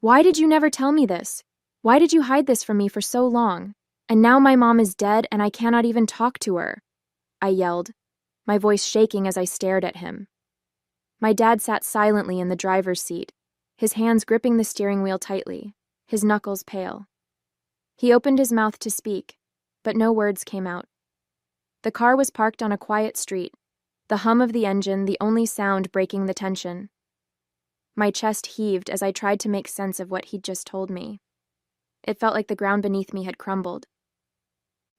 Why did you never tell me this? Why did you hide this from me for so long? And now my mom is dead and I cannot even talk to her, I yelled, my voice shaking as I stared at him. My dad sat silently in the driver's seat, his hands gripping the steering wheel tightly, his knuckles pale. He opened his mouth to speak, but no words came out. The car was parked on a quiet street, the hum of the engine the only sound breaking the tension. My chest heaved as I tried to make sense of what he'd just told me. It felt like the ground beneath me had crumbled.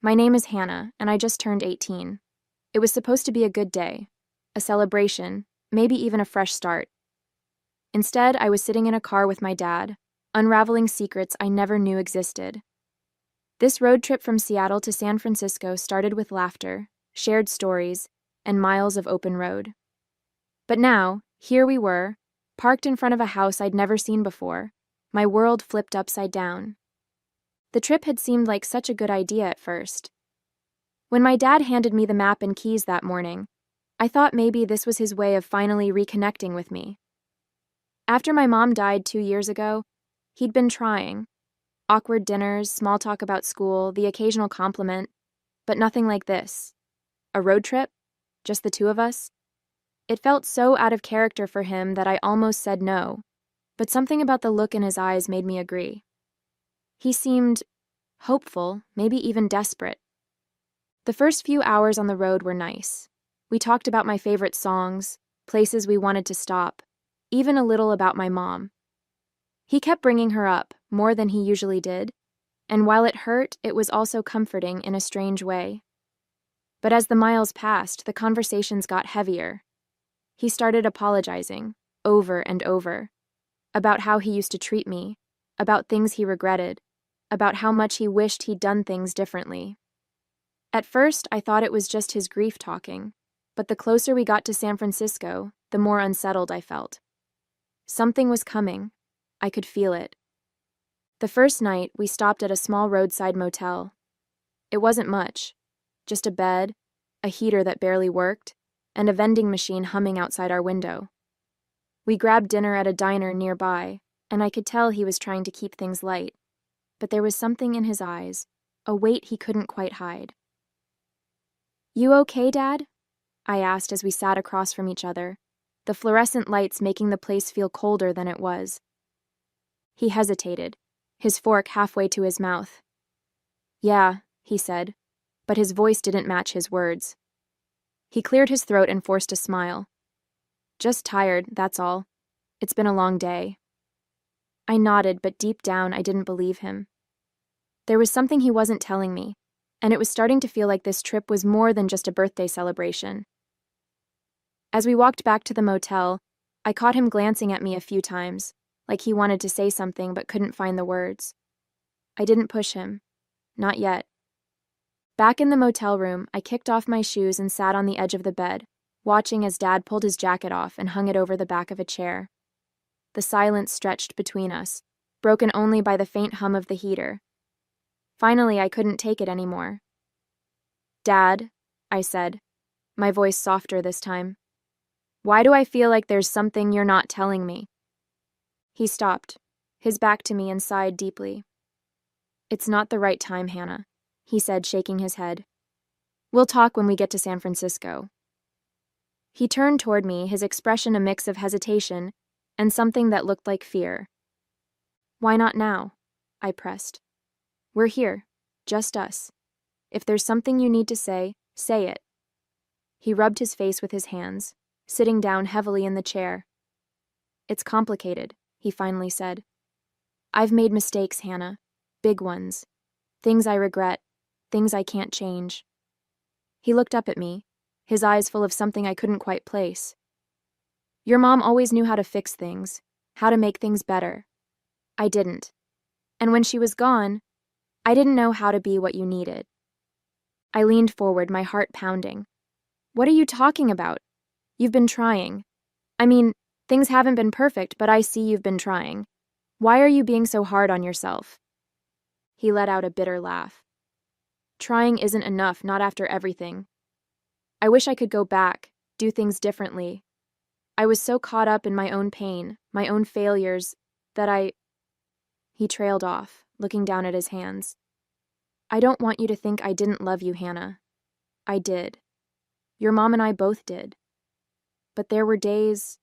My name is Hannah, and I just turned 18. It was supposed to be a good day, a celebration, maybe even a fresh start. Instead, I was sitting in a car with my dad, unraveling secrets I never knew existed. This road trip from Seattle to San Francisco started with laughter, shared stories, and miles of open road. But now, here we were, parked in front of a house I'd never seen before, my world flipped upside down. The trip had seemed like such a good idea at first. When my dad handed me the map and keys that morning, I thought maybe this was his way of finally reconnecting with me. After my mom died 2 years ago, he'd been trying. Awkward dinners, small talk about school, the occasional compliment, but nothing like this. A road trip? Just the two of us? It felt so out of character for him that I almost said no, but something about the look in his eyes made me agree. He seemed hopeful, maybe even desperate. The first few hours on the road were nice. We talked about my favorite songs, places we wanted to stop, even a little about my mom. He kept bringing her up, more than he usually did, and while it hurt, it was also comforting in a strange way. But as the miles passed, the conversations got heavier. He started apologizing, over and over, about how he used to treat me, about things he regretted, about how much he wished he'd done things differently. At first, I thought it was just his grief talking, but the closer we got to San Francisco, the more unsettled I felt. Something was coming. I could feel it. The first night, we stopped at a small roadside motel. It wasn't much, just a bed, a heater that barely worked, and a vending machine humming outside our window. We grabbed dinner at a diner nearby, and I could tell he was trying to keep things light, but there was something in his eyes, a weight he couldn't quite hide. "You okay, Dad?" I asked as we sat across from each other, the fluorescent lights making the place feel colder than it was. He hesitated, his fork halfway to his mouth. "Yeah," he said, but his voice didn't match his words. He cleared his throat and forced a smile. "Just tired, that's all. It's been a long day." I nodded, but deep down I didn't believe him. There was something he wasn't telling me, and it was starting to feel like this trip was more than just a birthday celebration. As we walked back to the motel, I caught him glancing at me a few times, like he wanted to say something but couldn't find the words. I didn't push him. Not yet. Back in the motel room, I kicked off my shoes and sat on the edge of the bed, watching as Dad pulled his jacket off and hung it over the back of a chair. The silence stretched between us, broken only by the faint hum of the heater. Finally, I couldn't take it anymore. "Dad," I said, my voice softer this time. "Why do I feel like there's something you're not telling me?" He stopped, his back to me, and sighed deeply. "It's not the right time, Hannah," he said, shaking his head. "We'll talk when we get to San Francisco." He turned toward me, his expression a mix of hesitation and something that looked like fear. "Why not now?" I pressed. "We're here, just us. If there's something you need to say it." He rubbed his face with his hands, sitting down heavily in the chair. "It's complicated," he finally said. "I've made mistakes, Hannah. Big ones. Things I regret, things I can't change." He looked up at me, his eyes full of something I couldn't quite place. "Your mom always knew how to fix things, how to make things better. I didn't. And when she was gone, I didn't know how to be what you needed." I leaned forward, my heart pounding. "What are you talking about? You've been trying. I mean, things haven't been perfect, but I see you've been trying. Why are you being so hard on yourself?" He let out a bitter laugh. "Trying isn't enough, not after everything. I wish I could go back, do things differently. I was so caught up in my own pain, my own failures, that He trailed off, looking down at his hands. I don't want you to think I didn't love you, Hannah. I did. Your mom and I both did. But there were days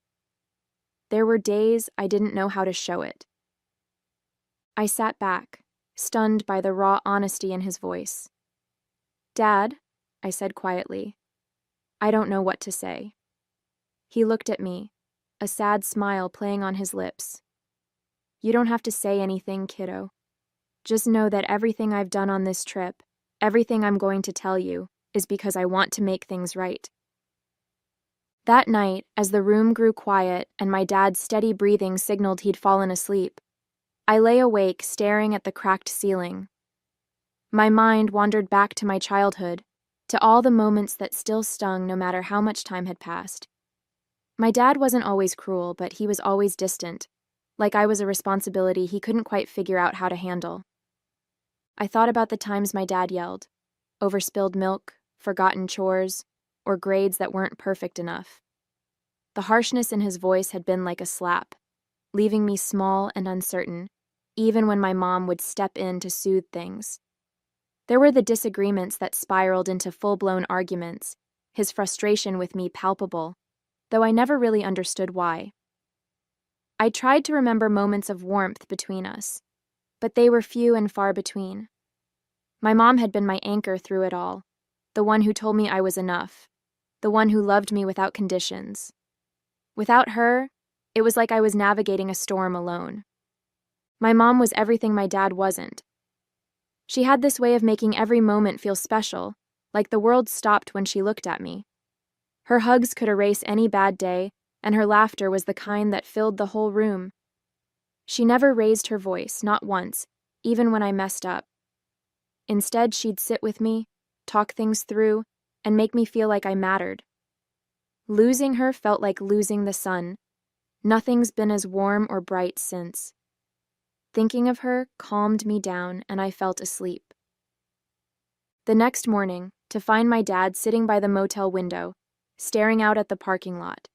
I didn't know how to show it. I sat back, stunned by the raw honesty in his voice. Dad, I said quietly, I don't know what to say. He looked at me, a sad smile playing on his lips. You don't have to say anything, kiddo. Just know that everything I've done on this trip, everything I'm going to tell you, is because I want to make things right. That night, as the room grew quiet and my dad's steady breathing signaled he'd fallen asleep, I lay awake staring at the cracked ceiling. My mind wandered back to my childhood, to all the moments that still stung no matter how much time had passed. My dad wasn't always cruel, but he was always distant, like I was a responsibility he couldn't quite figure out how to handle. I thought about the times my dad yelled, over spilled milk, forgotten chores, or grades that weren't perfect enough. The harshness in his voice had been like a slap, leaving me small and uncertain, even when my mom would step in to soothe things. There were the disagreements that spiraled into full-blown arguments, his frustration with me palpable, though I never really understood why. I tried to remember moments of warmth between us, but they were few and far between. My mom had been my anchor through it all, the one who told me I was enough, the one who loved me without conditions. Without her, it was like I was navigating a storm alone. My mom was everything my dad wasn't. She had this way of making every moment feel special, like the world stopped when she looked at me. Her hugs could erase any bad day, and her laughter was the kind that filled the whole room. She never raised her voice, not once, even when I messed up. Instead, she'd sit with me, talk things through, and make me feel like I mattered. Losing her felt like losing the sun. Nothing's been as warm or bright since. Thinking of her calmed me down, and I felt asleep. The next morning, to find my dad sitting by the motel window, staring out at the parking lot.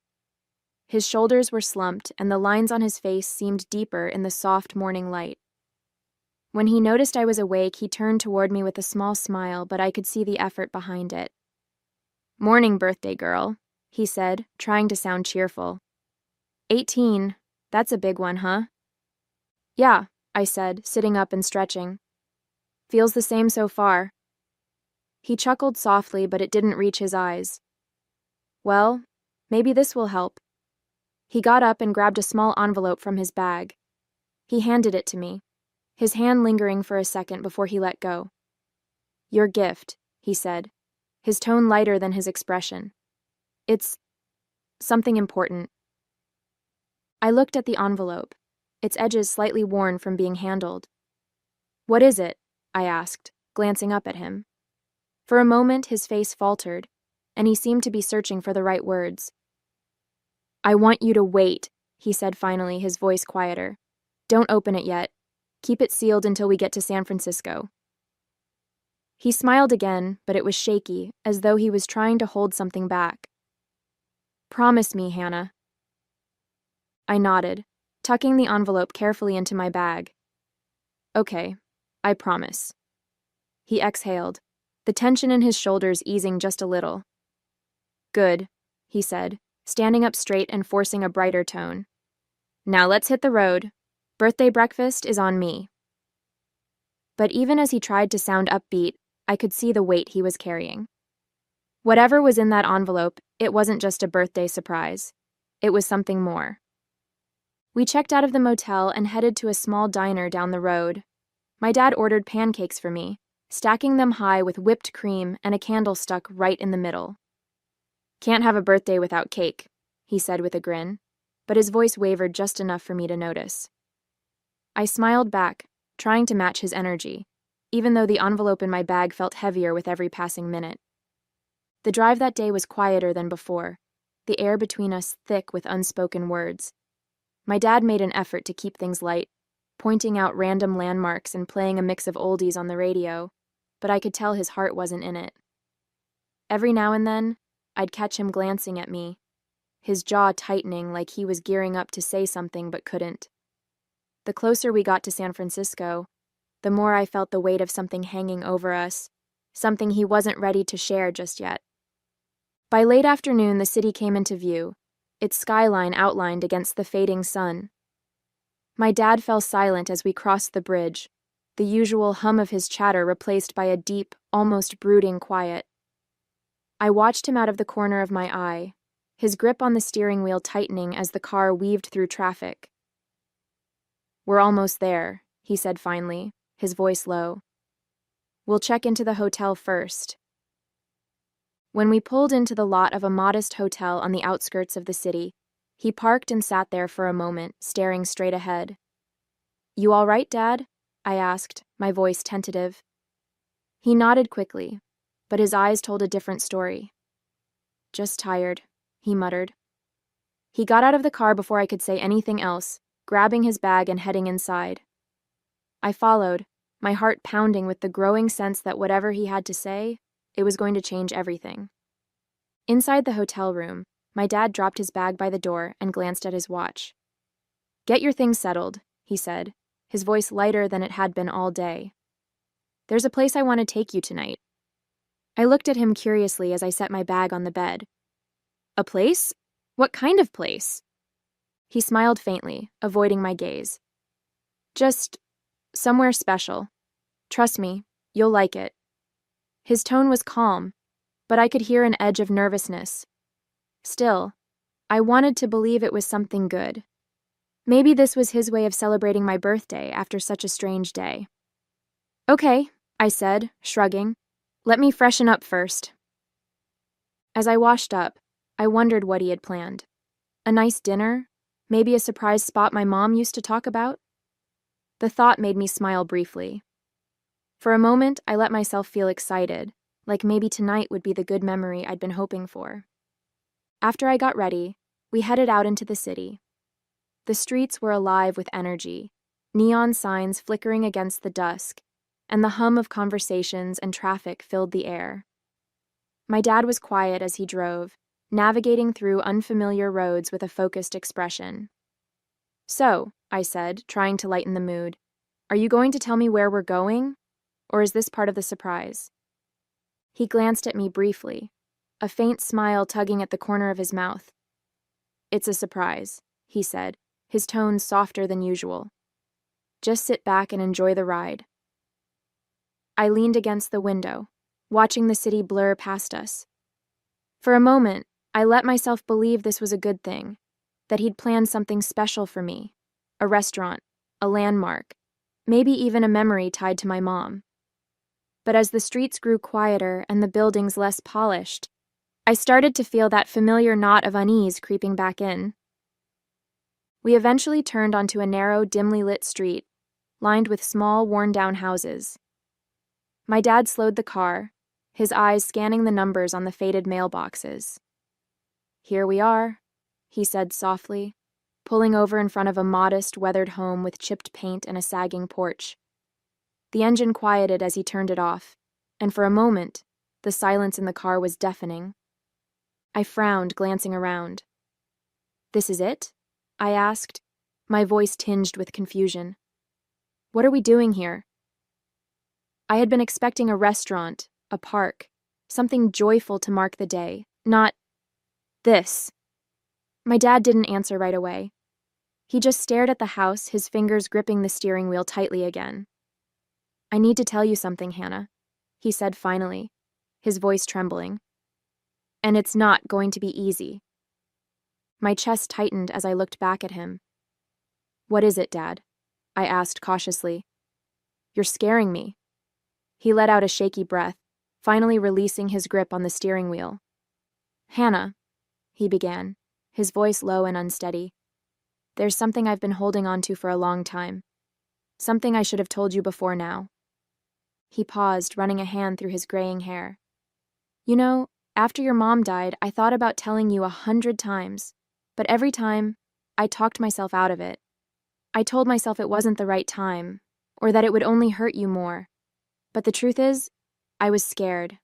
His shoulders were slumped, and the lines on his face seemed deeper in the soft morning light. When he noticed I was awake, he turned toward me with a small smile, but I could see the effort behind it. "Morning, birthday girl," he said, trying to sound cheerful. 18, that's a big one, huh? Yeah, I said, sitting up and stretching. Feels the same so far. He chuckled softly, but it didn't reach his eyes. Well, maybe this will help. He got up and grabbed a small envelope from his bag. He handed it to me, his hand lingering for a second before he let go. Your gift, he said, his tone lighter than his expression. It's something important. I looked at the envelope, its edges slightly worn from being handled. What is it? I asked, glancing up at him. For a moment, his face faltered, and he seemed to be searching for the right words. I want you to wait, he said finally, his voice quieter. Don't open it yet. Keep it sealed until we get to San Francisco. He smiled again, but it was shaky, as though he was trying to hold something back. Promise me, Hannah. I nodded, tucking the envelope carefully into my bag. Okay, I promise. He exhaled, the tension in his shoulders easing just a little. Good, he said, standing up straight and forcing a brighter tone. Now let's hit the road. Birthday breakfast is on me. But even as he tried to sound upbeat, I could see the weight he was carrying. Whatever was in that envelope, it wasn't just a birthday surprise. It was something more. We checked out of the motel and headed to a small diner down the road. My dad ordered pancakes for me, stacking them high with whipped cream and a candle stuck right in the middle. Can't have a birthday without cake, he said with a grin, but his voice wavered just enough for me to notice. I smiled back, trying to match his energy, even though the envelope in my bag felt heavier with every passing minute. The drive that day was quieter than before, the air between us thick with unspoken words. My dad made an effort to keep things light, pointing out random landmarks and playing a mix of oldies on the radio, but I could tell his heart wasn't in it. Every now and then, I'd catch him glancing at me, his jaw tightening like he was gearing up to say something but couldn't. The closer we got to San Francisco, the more I felt the weight of something hanging over us, something he wasn't ready to share just yet. By late afternoon, the city came into view, its skyline outlined against the fading sun. My dad fell silent as we crossed the bridge, the usual hum of his chatter replaced by a deep, almost brooding quiet. I watched him out of the corner of my eye, his grip on the steering wheel tightening as the car weaved through traffic. "We're almost there," he said finally, his voice low. "We'll check into the hotel first." When we pulled into the lot of a modest hotel on the outskirts of the city, he parked and sat there for a moment, staring straight ahead. "You all right, Dad?" I asked, my voice tentative. He nodded quickly, but his eyes told a different story. "Just tired," he muttered. He got out of the car before I could say anything else, grabbing his bag and heading inside. I followed, my heart pounding with the growing sense that whatever he had to say, it was going to change everything. Inside the hotel room, my dad dropped his bag by the door and glanced at his watch. "Get your things settled," he said, his voice lighter than it had been all day. "There's a place I want to take you tonight." I looked at him curiously as I set my bag on the bed. "A place? What kind of place?" He smiled faintly, avoiding my gaze. "Just somewhere special. Trust me, you'll like it." His tone was calm, but I could hear an edge of nervousness. Still, I wanted to believe it was something good. Maybe this was his way of celebrating my birthday after such a strange day. "Okay," I said, shrugging. "Let me freshen up first." As I washed up, I wondered what he had planned. A nice dinner? Maybe a surprise spot my mom used to talk about? The thought made me smile briefly. For a moment, I let myself feel excited, like maybe tonight would be the good memory I'd been hoping for. After I got ready, we headed out into the city. The streets were alive with energy, neon signs flickering against the dusk, and the hum of conversations and traffic filled the air. My dad was quiet as he drove, navigating through unfamiliar roads with a focused expression. "So," I said, trying to lighten the mood, "are you going to tell me where we're going? Or is this part of the surprise?" He glanced at me briefly, a faint smile tugging at the corner of his mouth. "It's a surprise," he said, his tone softer than usual. "Just sit back and enjoy the ride." I leaned against the window, watching the city blur past us. For a moment, I let myself believe this was a good thing, that he'd planned something special for me, a restaurant, a landmark, maybe even a memory tied to my mom. But as the streets grew quieter and the buildings less polished, I started to feel that familiar knot of unease creeping back in. We eventually turned onto a narrow, dimly lit street, lined with small, worn-down houses. My dad slowed the car, his eyes scanning the numbers on the faded mailboxes. "Here we are," he said softly, pulling over in front of a modest, weathered home with chipped paint and a sagging porch. The engine quieted as he turned it off, and for a moment, the silence in the car was deafening. I frowned, glancing around. "This is it?" I asked, my voice tinged with confusion. "What are we doing here?" I had been expecting a restaurant, a park, something joyful to mark the day, not this. My dad didn't answer right away. He just stared at the house, his fingers gripping the steering wheel tightly again. "I need to tell you something, Hannah," he said finally, his voice trembling. "And it's not going to be easy." My chest tightened as I looked back at him. "What is it, Dad?" I asked cautiously. "You're scaring me." He let out a shaky breath, finally releasing his grip on the steering wheel. "Hannah," he began, his voice low and unsteady. "There's something I've been holding on to for a long time. Something I should have told you before now." He paused, running a hand through his graying hair. "You know, after your mom died, I thought about telling you 100 times, but every time, I talked myself out of it. I told myself it wasn't the right time, or that it would only hurt you more. But the truth is, I was scared.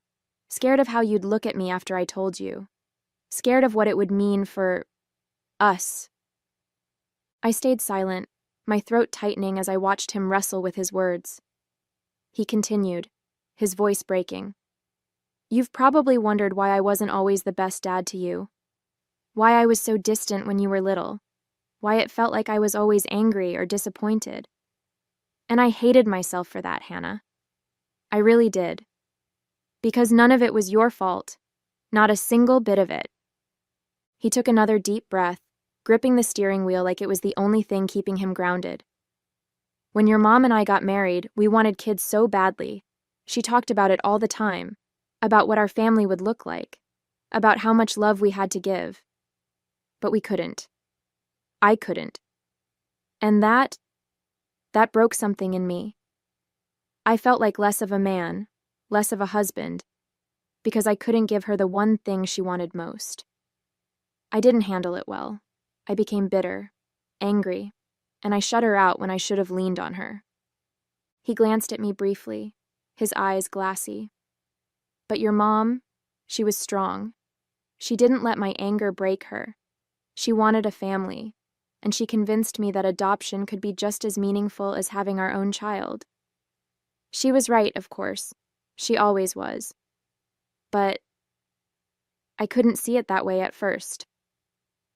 Scared of how you'd look at me after I told you. Scared of what it would mean for us." I stayed silent, my throat tightening as I watched him wrestle with his words. He continued, his voice breaking. You've probably wondered why I wasn't always the best dad to you. Why I was so distant when you were little. Why it felt like I was always angry or disappointed. And I hated myself for that, Hannah. I really did. Because none of it was your fault. Not a single bit of it. He took another deep breath, gripping the steering wheel like it was the only thing keeping him grounded. When your mom and I got married, we wanted kids so badly. She talked about it all the time, about what our family would look like, about how much love we had to give. But we couldn't. I couldn't. And that broke something in me. I felt like less of a man, less of a husband, because I couldn't give her the one thing she wanted most. I didn't handle it well. I became bitter, angry, and I shut her out when I should have leaned on her. He glanced at me briefly, his eyes glassy. But your mom, she was strong. She didn't let my anger break her. She wanted a family, and she convinced me that adoption could be just as meaningful as having our own child. She was right, of course. She always was. But I couldn't see it that way at first.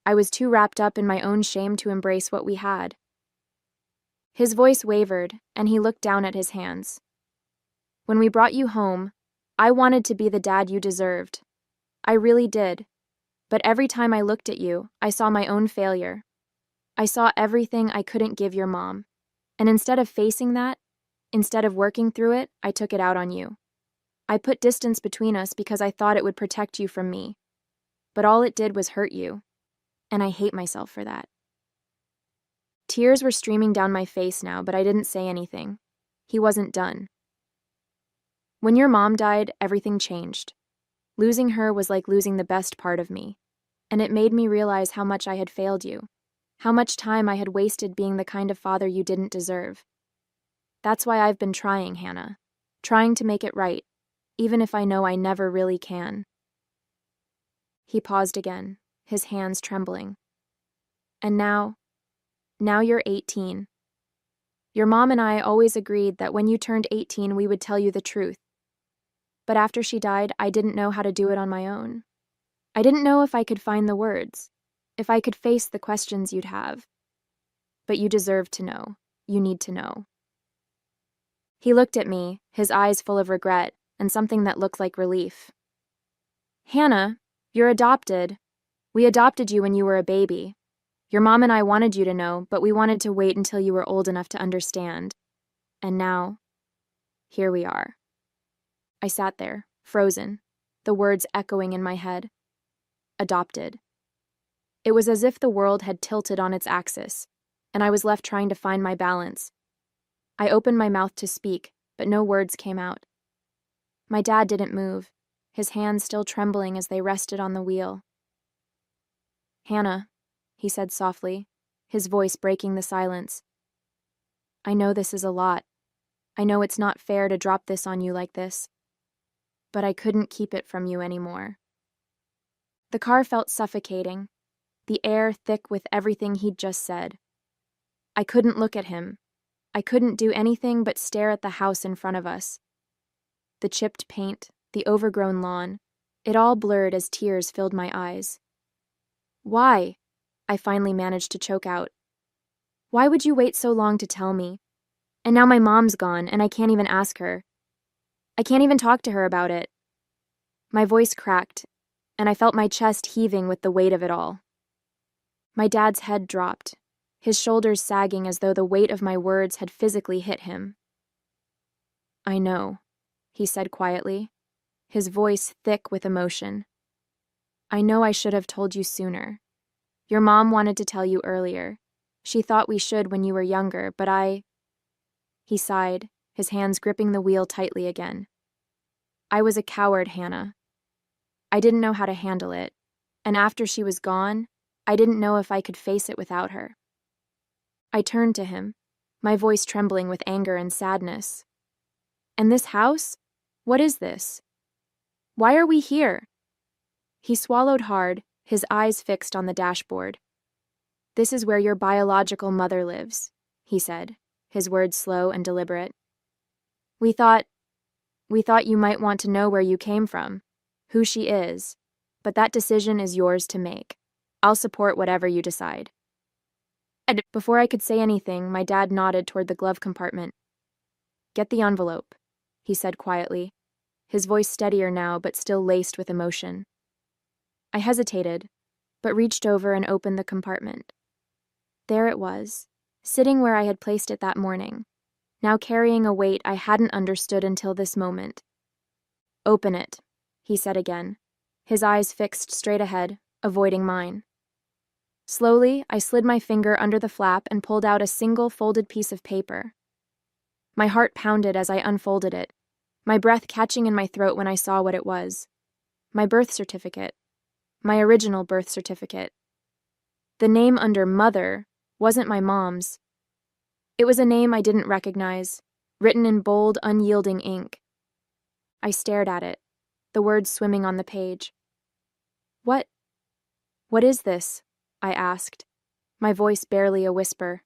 I was too wrapped up in my own shame to embrace what we had. His voice wavered, and he looked down at his hands. When we brought you home, I wanted to be the dad you deserved. I really did. But every time I looked at you, I saw my own failure. I saw everything I couldn't give your mom. And instead of facing that, instead of working through it, I took it out on you. I put distance between us because I thought it would protect you from me. But all it did was hurt you. And I hate myself for that. Tears were streaming down my face now, but I didn't say anything. He wasn't done. When your mom died, everything changed. Losing her was like losing the best part of me, and it made me realize how much I had failed you, how much time I had wasted being the kind of father you didn't deserve. That's why I've been trying, Hannah, trying to make it right, even if I know I never really can. He paused again, his hands trembling. And now you're 18. Your mom and I always agreed that when you turned 18, we would tell you the truth. But after she died, I didn't know how to do it on my own. I didn't know if I could find the words, if I could face the questions you'd have. But you deserve to know. You need to know. He looked at me, his eyes full of regret, and something that looked like relief. Hannah, you're adopted. We adopted you when you were a baby. Your mom and I wanted you to know, but we wanted to wait until you were old enough to understand. And now, here we are. I sat there, frozen, the words echoing in my head. Adopted. It was as if the world had tilted on its axis, and I was left trying to find my balance. I opened my mouth to speak, but no words came out. My dad didn't move, his hands still trembling as they rested on the wheel. Hannah, he said softly, his voice breaking the silence. I know this is a lot. I know it's not fair to drop this on you like this. But I couldn't keep it from you anymore. The car felt suffocating, the air thick with everything he'd just said. I couldn't look at him. I couldn't do anything but stare at the house in front of us. The chipped paint, the overgrown lawn, it all blurred as tears filled my eyes. Why? I finally managed to choke out. Why would you wait so long to tell me? And now my mom's gone, and I can't even ask her. I can't even talk to her about it. My voice cracked, and I felt my chest heaving with the weight of it all. My dad's head dropped, his shoulders sagging as though the weight of my words had physically hit him. I know, he said quietly, his voice thick with emotion. I know I should have told you sooner. Your mom wanted to tell you earlier. She thought we should when you were younger, but He sighed, his hands gripping the wheel tightly again. I was a coward, Hannah. I didn't know how to handle it, and after she was gone, I didn't know if I could face it without her. I turned to him, my voice trembling with anger and sadness. And this house? What is this? Why are we here? He swallowed hard, his eyes fixed on the dashboard. This is where your biological mother lives, he said, his words slow and deliberate. We thought you might want to know where you came from, who she is, but that decision is yours to make. I'll support whatever you decide. And before I could say anything, my dad nodded toward the glove compartment. Get the envelope, he said quietly, his voice steadier now but still laced with emotion. I hesitated, but reached over and opened the compartment. There it was, sitting where I had placed it that morning, now carrying a weight I hadn't understood until this moment. Open it, he said again, his eyes fixed straight ahead, avoiding mine. Slowly, I slid my finger under the flap and pulled out a single folded piece of paper. My heart pounded as I unfolded it, my breath catching in my throat when I saw what it was. My birth certificate. My original birth certificate. The name under Mother wasn't my mom's. It was a name I didn't recognize, written in bold, unyielding ink. I stared at it, the words swimming on the page. What is this? I asked, my voice barely a whisper.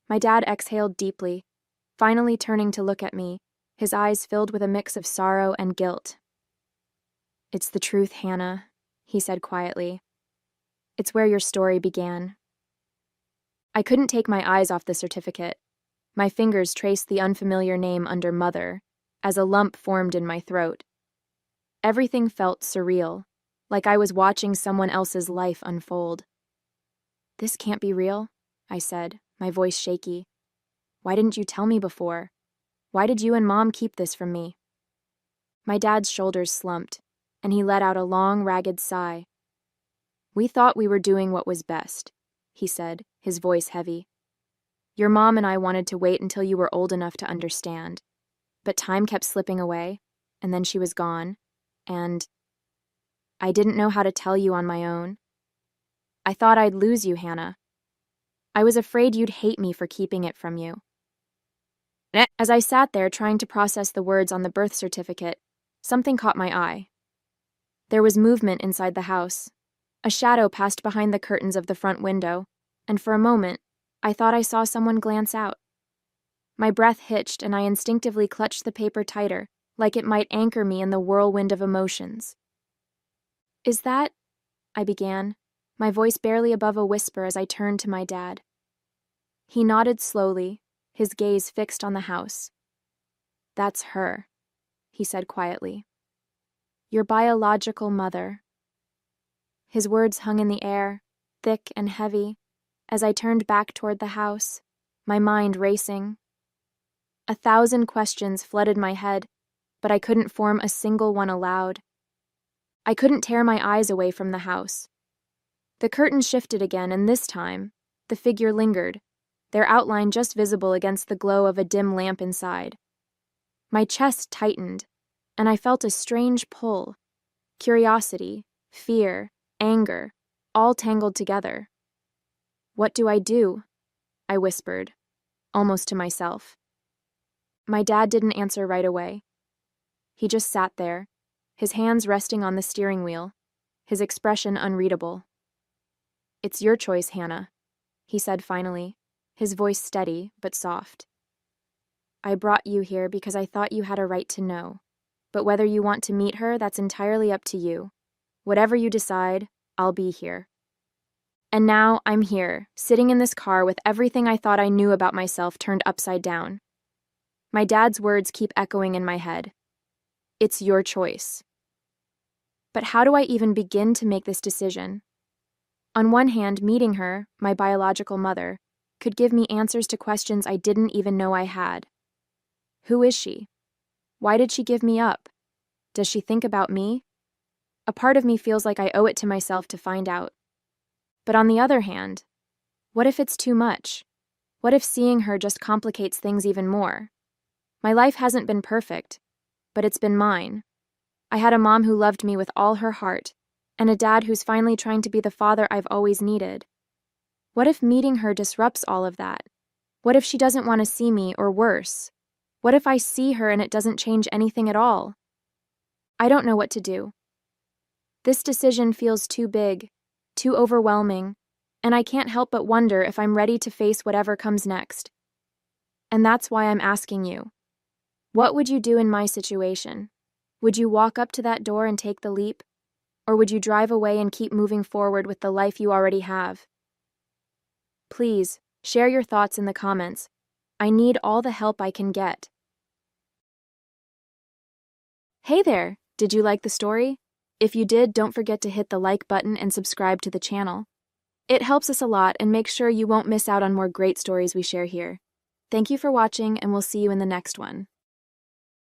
My dad exhaled deeply, finally turning to look at me, his eyes filled with a mix of sorrow and guilt. It's the truth, Hannah, he said quietly. It's where your story began. I couldn't take my eyes off the certificate. My fingers traced the unfamiliar name under Mother, as a lump formed in my throat. Everything felt surreal, like I was watching someone else's life unfold. This can't be real, I said, my voice shaky. Why didn't you tell me before? Why did you and Mom keep this from me? My dad's shoulders slumped, and he let out a long, ragged sigh. We thought we were doing what was best, he said, his voice heavy. Your mom and I wanted to wait until you were old enough to understand. But time kept slipping away, and then she was gone, and I didn't know how to tell you on my own. I thought I'd lose you, Hannah. I was afraid you'd hate me for keeping it from you. As I sat there trying to process the words on the birth certificate, something caught my eye. There was movement inside the house. A shadow passed behind the curtains of the front window, and for a moment, I thought I saw someone glance out. My breath hitched and I instinctively clutched the paper tighter, like it might anchor me in the whirlwind of emotions. Is that? I began, my voice barely above a whisper as I turned to my dad. He nodded slowly, his gaze fixed on the house. That's her, he said quietly. Your biological mother. His words hung in the air, thick and heavy, as I turned back toward the house, my mind racing. 1,000 questions flooded my head, but I couldn't form a single one aloud. I couldn't tear my eyes away from the house. The curtain shifted again, and this time, the figure lingered, their outline just visible against the glow of a dim lamp inside. My chest tightened, and I felt a strange pull. Curiosity, fear, anger, all tangled together. What do? I whispered, almost to myself. My dad didn't answer right away. He just sat there, his hands resting on the steering wheel, his expression unreadable. It's your choice, Hannah, he said finally, his voice steady but soft. I brought you here because I thought you had a right to know, but whether you want to meet her, that's entirely up to you. Whatever you decide, I'll be here. And now I'm here, sitting in this car with everything I thought I knew about myself turned upside down. My dad's words keep echoing in my head. It's your choice. But how do I even begin to make this decision? On one hand, meeting her, my biological mother, could give me answers to questions I didn't even know I had. Who is she? Why did she give me up? Does she think about me? A part of me feels like I owe it to myself to find out. But on the other hand, what if it's too much? What if seeing her just complicates things even more? My life hasn't been perfect, but it's been mine. I had a mom who loved me with all her heart, and a dad who's finally trying to be the father I've always needed. What if meeting her disrupts all of that? What if she doesn't want to see me, or worse? What if I see her and it doesn't change anything at all? I don't know what to do. This decision feels too big, too overwhelming, and I can't help but wonder if I'm ready to face whatever comes next. And that's why I'm asking you, what would you do in my situation? Would you walk up to that door and take the leap? Or would you drive away and keep moving forward with the life you already have? Please, share your thoughts in the comments. I need all the help I can get. Hey there, did you like the story? If you did, don't forget to hit the like button and subscribe to the channel. It helps us a lot and makes sure you won't miss out on more great stories we share here. Thank you for watching, and we'll see you in the next one.